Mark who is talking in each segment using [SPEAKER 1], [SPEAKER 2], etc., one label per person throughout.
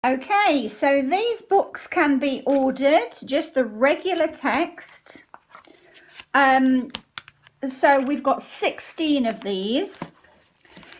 [SPEAKER 1] Okay, so these books can be ordered, just the regular text. So we've got 16 of these.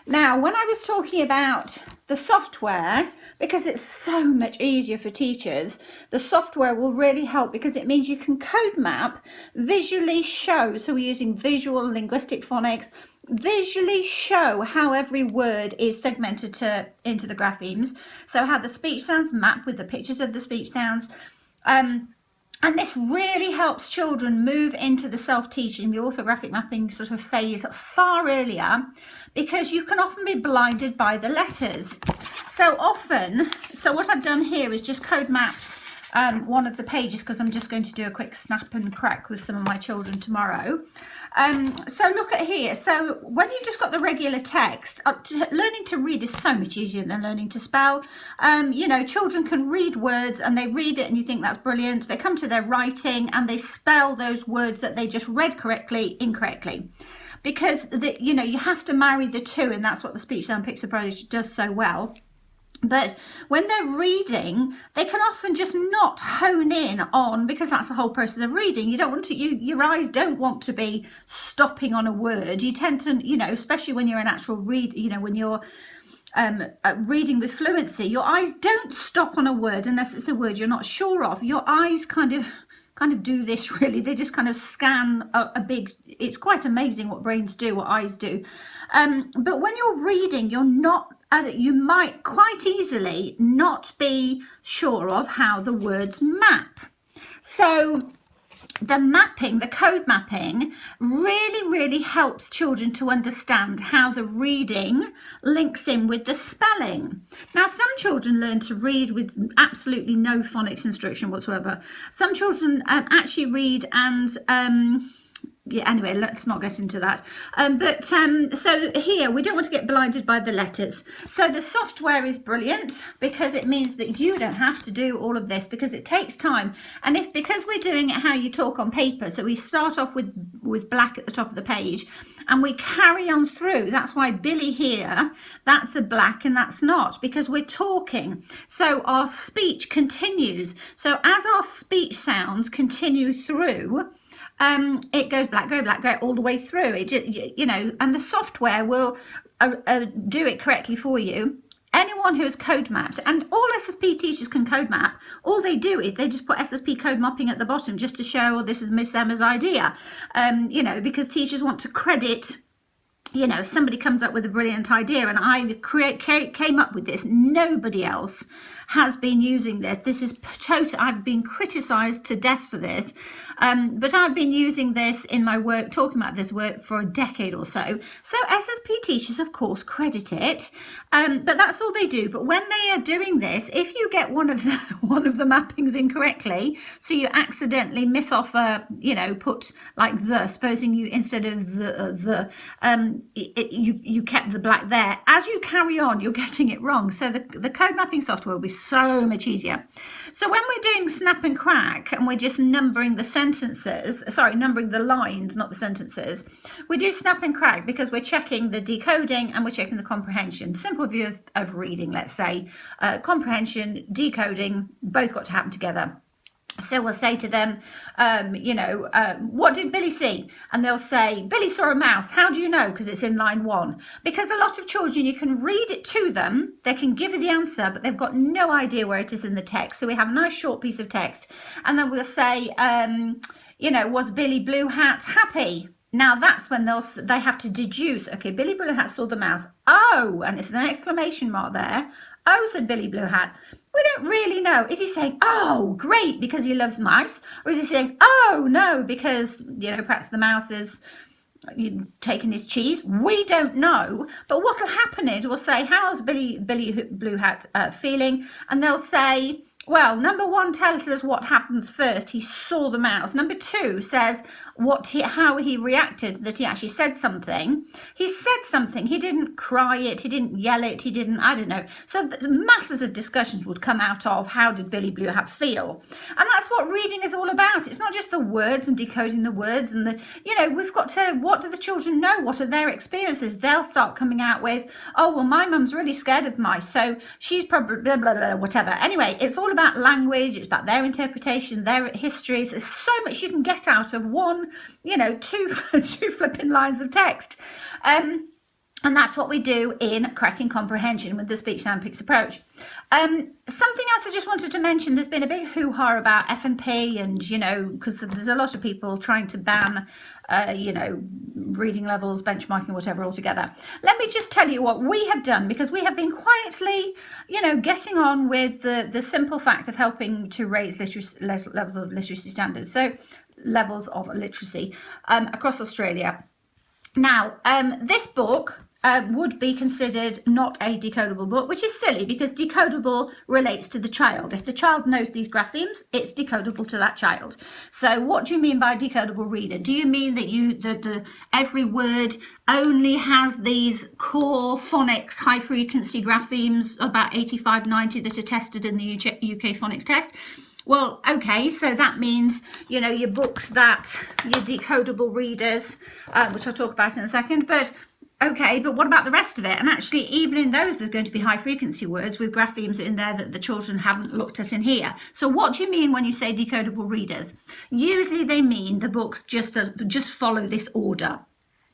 [SPEAKER 1] Now, when I was talking about the software, because it's so much easier for teachers, the software will really help because it means you can code map, visually show, so we're using visual linguistic phonics, visually show how every word is segmented into the graphemes, so how the speech sounds map with the pictures of the speech sounds. And this really helps children move into the self-teaching, the orthographic mapping sort of phase far earlier, because you can often be blinded by the letters. So what I've done here is just code mapped one of the pages, because I'm just going to do a quick snap and crack with some of my children tomorrow. So look at here. So when you've just got the regular text, learning to read is so much easier than learning to spell. You know, children can read words and they read it and you think that's brilliant. They come to their writing and they spell those words that they just read correctly incorrectly. Because, you know, you have to marry the two, and that's what the speech sound picture project does so well. But when they're reading, they can often just not hone in on, because that's the whole process of reading. You don't want to, your eyes don't want to be stopping on a word. You tend to, you know, especially when you're an actual when you're reading with fluency, your eyes don't stop on a word unless it's a word you're not sure of. Your eyes kind of do this, really. They just kind of scan a big, it's quite amazing what brains do, what eyes do. But when you're reading, you're not, you might quite easily not be sure of how the words map. So the mapping, the code mapping, really helps children to understand how the reading links in with the spelling. Now, some children learn to read with absolutely no phonics instruction whatsoever. Some children actually read and yeah, anyway, let's not get into that. So here, we don't want to get blinded by the letters. So the software is brilliant because it means that you don't have to do all of this, because it takes time. And because we're doing it how you talk on paper, so we start off with black at the top of the page and we carry on through. That's why Billy here, that's a black and that's not, because we're talking. So our speech continues. So as our speech sounds continue through, it goes black, go all the way through. It just, you know, and the software will do it correctly for you. Anyone who has code mapped, and all SSP teachers can code map, all they do is they just put SSP code mapping at the bottom just to show, oh, this is Miss Emma's idea. You know, because teachers want to credit, you know, if somebody comes up with a brilliant idea and I came up with this, nobody else has been using this. This is total. I've been criticized to death for this, but I've been using this in my work, talking about this work for a decade or so. So SSP teachers, of course, credit it, but that's all they do. But when they are doing this, if you get one of the mappings incorrectly, so you accidentally miss off a, you know, put like the, supposing you instead of you kept the black there. As you carry on, you're getting it wrong. So the code mapping software will be so much easier. So when we're doing snap and crack and we're just numbering the sentences, numbering the lines, not the sentences, we do snap and crack because we're checking the decoding and we're checking the comprehension. Simple view of reading, let's say. Comprehension, decoding, both got to happen together. So we'll say to them, what did Billy see? And they'll say, Billy saw a mouse. How do you know? Because it's in line 1. Because a lot of children, you can read it to them. They can give you the answer, but they've got no idea where it is in the text. So we have a nice short piece of text. And then we'll say, was Billy Blue Hat happy? Now that's when they have to deduce, okay, Billy Blue Hat saw the mouse. Oh, and it's an exclamation mark there. Oh, said Billy Blue Hat. We don't really know. Is he saying, oh, great, because he loves mice? Or is he saying, oh, no, because, you know, perhaps the mouse is taking his cheese? We don't know. But what will happen is we'll say, how's Billy Blue Hat feeling? And they'll say, well, number 1 tells us what happens first. He saw the mouse. Number 2 says, how he reacted, that he actually said something. He said something. He didn't cry it. He didn't yell it. He didn't, I don't know. So masses of discussions would come out of how did Billy Blue Hat feel? And that's what reading is all about. It's not just the words and decoding the words and the, you know, we've got to, what do the children know? What are their experiences? They'll start coming out with, oh, well, my mum's really scared of mice, so she's probably blah, blah, blah, whatever. Anyway, it's all about language. It's about their interpretation, their histories. There's so much you can get out of one, you know, two flipping lines of text. And that's what we do in Cracking Comprehension with the Speech Sound Picks approach. Something else I just wanted to mention, there's been a big hoo-ha about FNP and, you know, because there's a lot of people trying to ban, you know, reading levels, benchmarking, whatever altogether. Let me just tell you what we have done, because we have been quietly, you know, getting on with the simple fact of helping to raise levels of literacy standards. So levels of literacy across Australia. Now, this book would be considered not a decodable book, which is silly because decodable relates to the child. If the child knows these graphemes, it's decodable to that child. So what do you mean by decodable reader? Do you mean that every word only has these core phonics high frequency graphemes, about 85, 90 that are tested in the UK phonics test? Well, okay, so that means, you know, your books that, your decodable readers, which I'll talk about in a second, but okay, but what about the rest of it? And actually, even in those, there's going to be high frequency words with graphemes in there that the children haven't looked at in here. So what do you mean when you say decodable readers? Usually they mean the books just follow this order.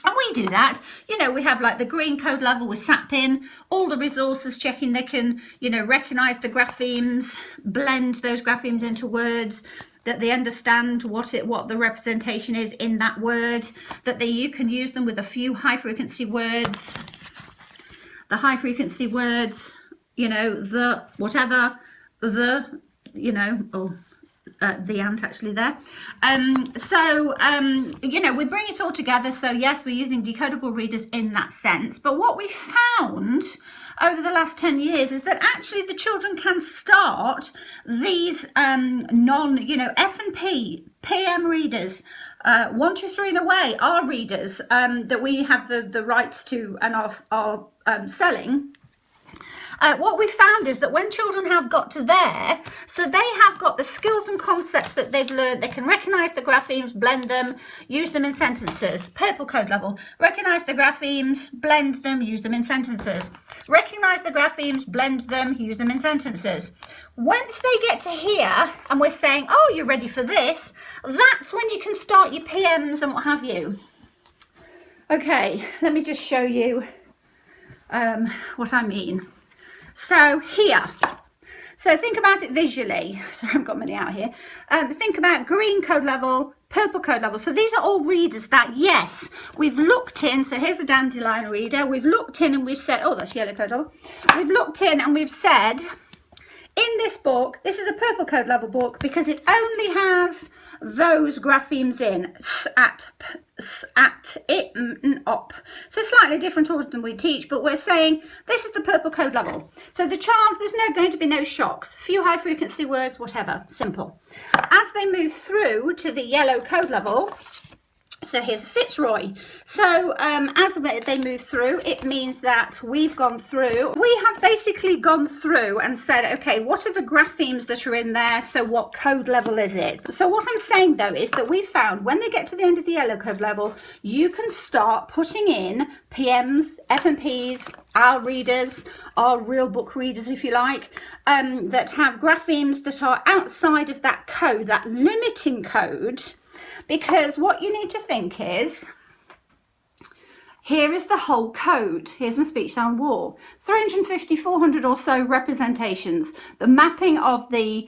[SPEAKER 1] And we do that, you know, we have like the green code level with SAPin, all the resources checking they can, you know, recognize the graphemes, blend those graphemes into words, that they understand what the representation is in that word, that you can use them with a few high frequency words, the high frequency words, you know, the whatever, the, you know, oh, the ant actually there. You know, we bring it all together. So yes, we're using decodable readers in that sense. But what we found over the last 10 years is that actually the children can start these you know, F&P, PM readers, 1, 2, 3 and away, our readers that we have the rights to and are selling. What we found is that when children have got to there, so they have got the skills and concepts that they've learned, they can recognize the graphemes, blend them, use them in sentences. Purple code level, recognize the graphemes, blend them, use them in sentences. Recognize the graphemes, blend them, use them in sentences. Once they get to here and we're saying, oh, you're ready for this, that's when you can start your PMs and what have you. Okay, let me just show you what I mean. So here, so think about it visually. Sorry, I've got many out here. Think about green code level, purple code level. So these are all readers that, yes, we've looked in. So here's a dandelion reader. We've looked in and we've said, oh, that's yellow code level. We've looked in and we've said, in this book, this is a purple code level book because it only has those graphemes in, op. So slightly different order than we teach, but we're saying this is the purple code level. So the child, there's going to be no shocks, few high frequency words, whatever, simple. As they move through to the yellow code level, so here's Fitzroy. So as they move through, it means that we've gone through. We have basically gone through and said, okay, what are the graphemes that are in there? So what code level is it? So what I'm saying though is that we found when they get to the end of the yellow code level, you can start putting in PMs, FMPs, our readers, our real book readers, if you like, that have graphemes that are outside of that code, that limiting code. Because what you need to think is, here is the whole code. Here's my speech sound wall. 350, 400 or so representations. The mapping of the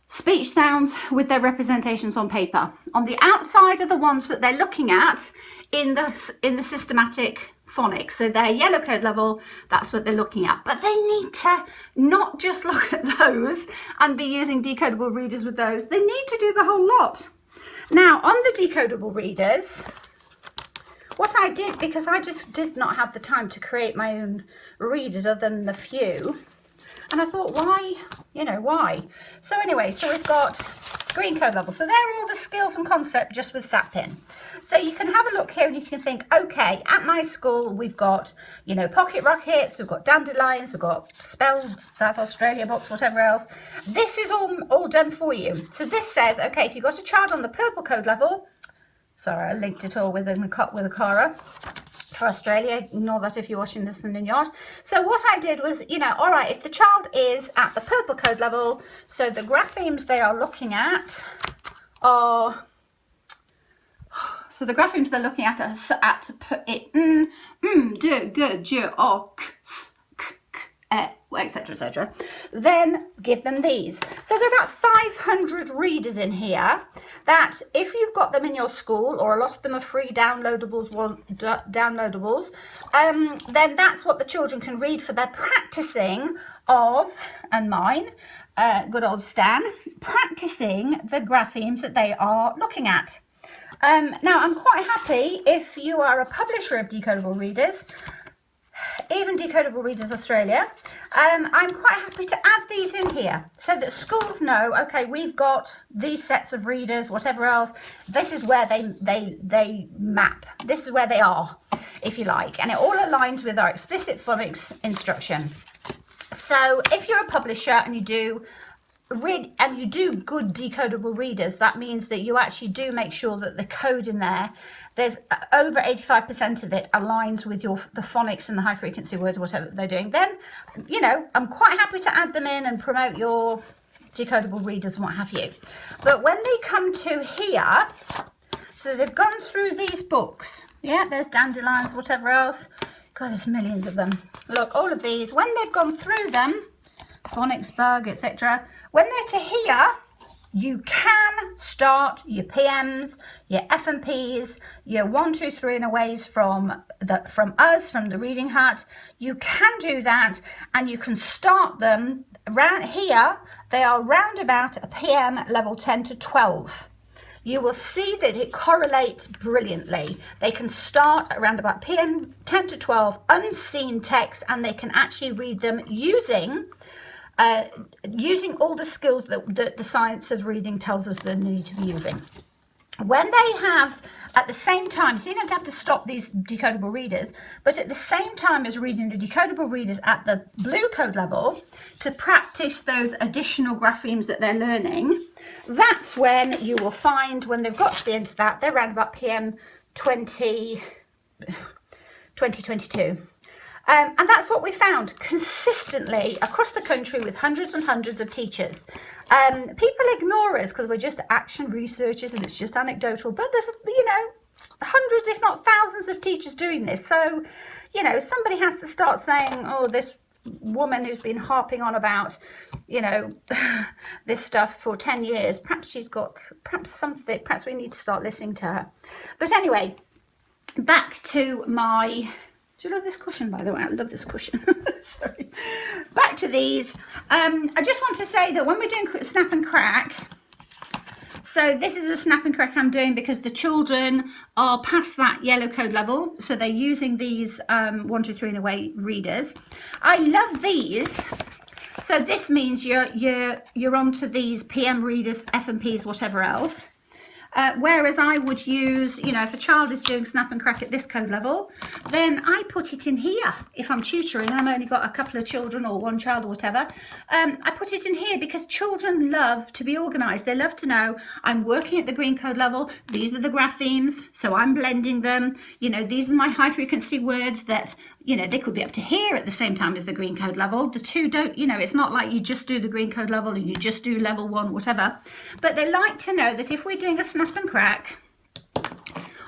[SPEAKER 1] speech sounds with their representations on paper. On the outside are the ones that they're looking at in the systematic phonics. So they're yellow code level, that's what they're looking at. But they need to not just look at those and be using decodable readers with those. They need to do the whole lot. Now, on the decodable readers, what I did, because I just did not have the time to create my own readers other than the few, And I thought, why? You know, why? So anyway, so we've got green code level. So there are all the skills and concepts just with Sapin. So you can have a look here and you can think, okay, at my school, we've got, you know, pocket rockets, we've got dandelions, we've got spell, South Australia box, whatever else. This is all done for you. So this says, okay, if you've got a child on the purple code level, sorry, I linked it all with a Cara for Australia. Ignore that if you're watching this in the yard. So what I did was, you know, all right, if the child is at the purple code level, so the graphemes they are looking at are, so the graphemes they're looking at are to put it d, g, j, o, k, s, k, k, etc, etc. Then give them these. So there are about 500 readers in here that if you've got them in your school, or a lot of them are free downloadables, then that's what the children can read for their practicing of, and mine, good old Stan, practicing the graphemes that they are looking at. Now, I'm quite happy if you are a publisher of Decodable Readers, even Decodable Readers Australia, I'm quite happy to add these in here so that schools know, okay, we've got these sets of readers, whatever else, this is where they map, this is where they are, if you like, and it all aligns with our explicit phonics instruction. So if you're a publisher and you do good decodable readers, that means that you actually do make sure that the code in there's over 85% of it aligns with the phonics and the high frequency words, whatever they're doing. Then, you know, I'm quite happy to add them in and promote your decodable readers and what have you. But when they come to here, so they've gone through these books. Yeah, there's dandelions, whatever else. God, there's millions of them. Look, all of these, when they've gone through them, phonics bug, etc. When they're to here, you can start your PMs, your FMPs, your 1, 2, 3 and aways from the Reading Hut. You can do that, and you can start them around here. They are round about a PM level 10 to 12. You will see that it correlates brilliantly. They can start around about PM 10 to 12 unseen text, and they can actually read them using all the skills that the science of reading tells us they need to be using. When they have, at the same time, so you don't have to stop these decodable readers, but at the same time as reading the decodable readers at the blue code level, to practice those additional graphemes that they're learning, that's when you will find, when they've got to the end of that, they're around about PM 2022. And that's what we found consistently across the country with hundreds and hundreds of teachers. People ignore us because we're just action researchers and it's just anecdotal, but there's, you know, hundreds if not thousands of teachers doing this. So, you know, somebody has to start saying, oh, this woman who's been harping on about, you know, this stuff for 10 years, perhaps she's got, perhaps we need to start listening to her. But anyway, back to my... Do you love this cushion, by the way? I love this cushion. Sorry. Back to these. I just want to say that when we're doing snap and crack, so this is a snap and crack I'm doing because the children are past that yellow code level. So they're using these 1, 2, 3 and away readers. I love these. So this means you're onto these PM readers, FMPs, whatever else. Whereas I would use, you know, if a child is doing snap and crack at this code level, then I put it in here. If I'm tutoring and I've only got a couple of children or one child or whatever, I put it in here because children love to be organised. They love to know I'm working at the green code level. These are the graphemes, so I'm blending them. You know, these are my high frequency words that, you know, they could be up to here at the same time as the green code level. The two don't, you know, it's not like you just do the green code level and you just do level 1, whatever. But they like to know that if we're doing a snap and crack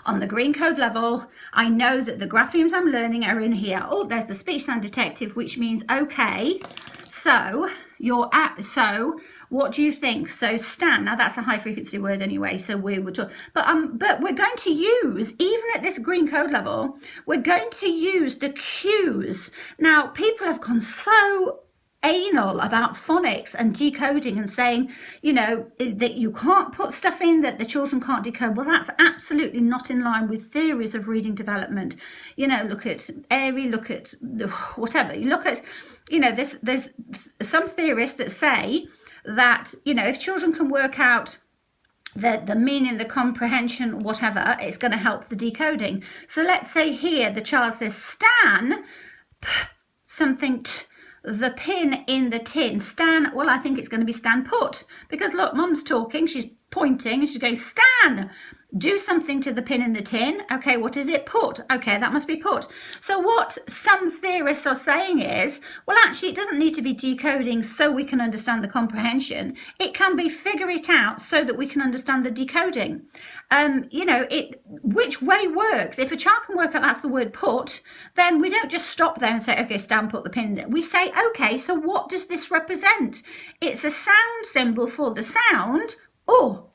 [SPEAKER 1] on the green code level, I know that the graphemes I'm learning are in here. Oh, there's the speech sound detective, which means, okay, so you're at, so what do you think? So Stan, now that's a high frequency word anyway, so we were talking, but we're going to use, even at this green code level, we're going to use the cues. Now, people have gone so anal about phonics and decoding and saying, you know, that you can't put stuff in that the children can't decode. Well, that's absolutely not in line with theories of reading development. You know, look at Airy, look at whatever. You look at, you know, there's some theorists that say that, you know, if children can work out the meaning, the comprehension, whatever, it's going to help the decoding. So let's say here the child says Stan something the pin in the tin. Stan, well, I think it's going to be Stan put, because look, mum's talking, she's pointing and she's going, Stan, do something to the pin in the tin. Okay, what is it? Put. Okay, that must be put. So what some theorists are saying is, well, actually, it doesn't need to be decoding so we can understand the comprehension. It can be figure it out so that we can understand the decoding. You know, which way works. If a child can work out that's the word put, then we don't just stop there and say, okay, Stan, put the pin in it. We say, okay, so what does this represent? It's a sound symbol for the sound, or.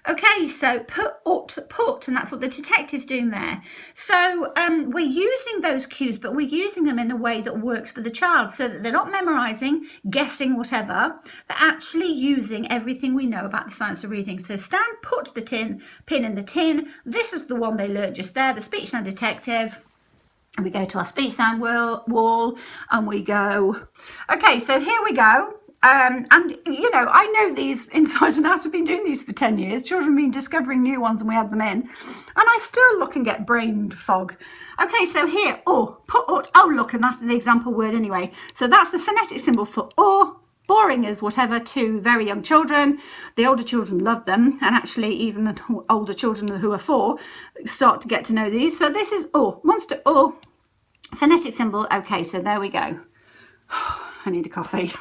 [SPEAKER 1] Okay, so put, and that's what the detective's doing there. So we're using those cues, but we're using them in a way that works for the child, so that they're not memorizing, guessing, whatever. They're actually using everything we know about the science of reading. So Stan put the pin in the tin. This is the one they learned just there, the speech sound detective. And we go to our speech sound wall, and we go, okay, so here we go. And, you know, I know these inside and out. I've been doing these for 10 years. Children have been discovering new ones and we add them in. And I still look and get brain fog. Okay, so here, put, oh, look, and that's the example word anyway. So that's the phonetic symbol for or. Boring as whatever to very young children. The older children love them. And actually, even older children who are 4 start to get to know these. So this is monster or. Phonetic symbol. Okay, so there we go. I need a coffee.